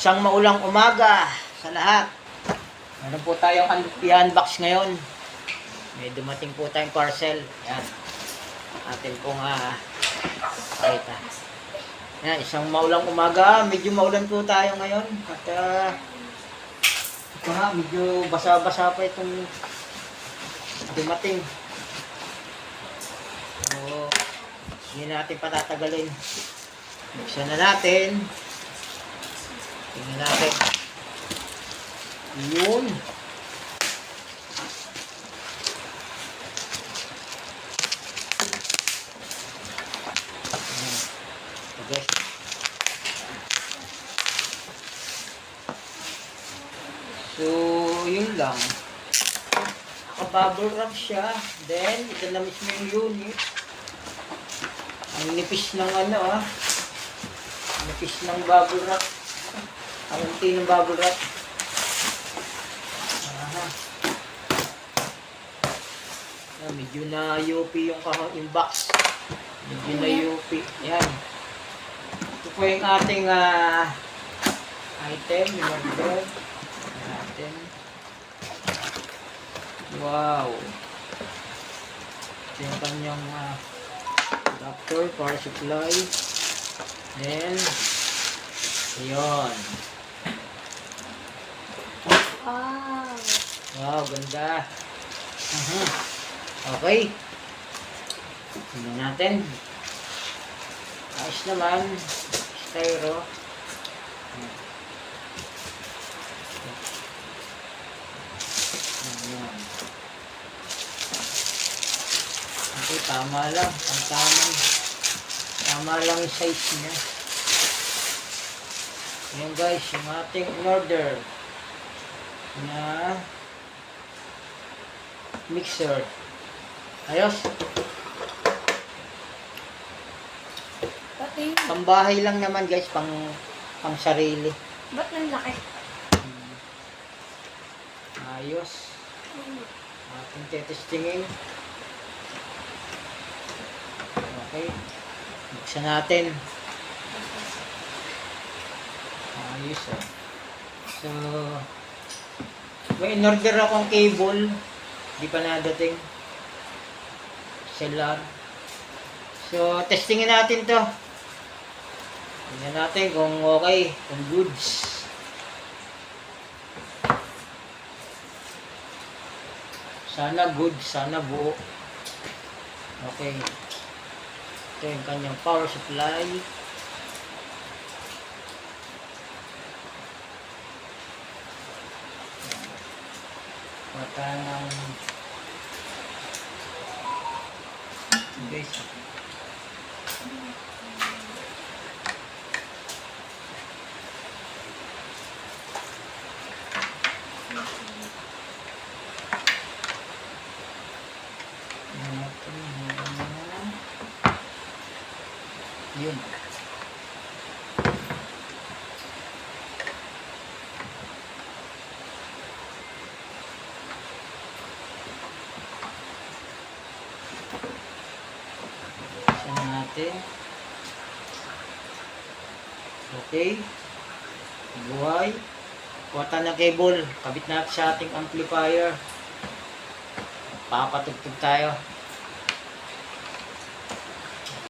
Isang maulang umaga sa lahat. Meron po tayong i-unbox ngayon. May dumating po tayong parcel. Yan. Atin pong pakita. Yan, isang maulang umaga. Medyo maulan po tayo ngayon. At ito nga, medyo basa-basa pa itong dumating. So, hindi natin patatagalin. Buksan na natin. Tingnan natin. Yun. Okay. So, yun lang. Naka-bubble wrap siya. Then, ito na mismo yung unit. Ang nipis ng nipis ng bubble wrap. Ang unti ng bubble wrap. Medyo na UP yung box. Medyo na UP. Yan. Ito po yung ating item. Yung order. Natin. Wow. Ito yung kanyang adapter, power supply. Then, yun. Wow. Wow, ganda. Okay. Tingnan natin. Ayos naman. Styro. Ayan. Okay, tama lang. Tama lang yung size niya. Ayan guys, yung ating order na mixer. Ayos. Pati. Pambahay lang naman guys, pang sarili. Ba't nang laki? Ayos. Ating tetestingin. Okay. Buksan natin. Ayos oh. So, may in-order akong cable. Di pa nadating. Cellular. So, testingin natin to. Tingnan natin kung okay, kung goods. Sana good, sana buo. Okay. Ito yung kanyang power supply. Mata ng guys. Yun. Saan natin? Okay. Buhay. Kuwata ng cable. Kabit natin sa ating amplifier. Papatugtog tayo.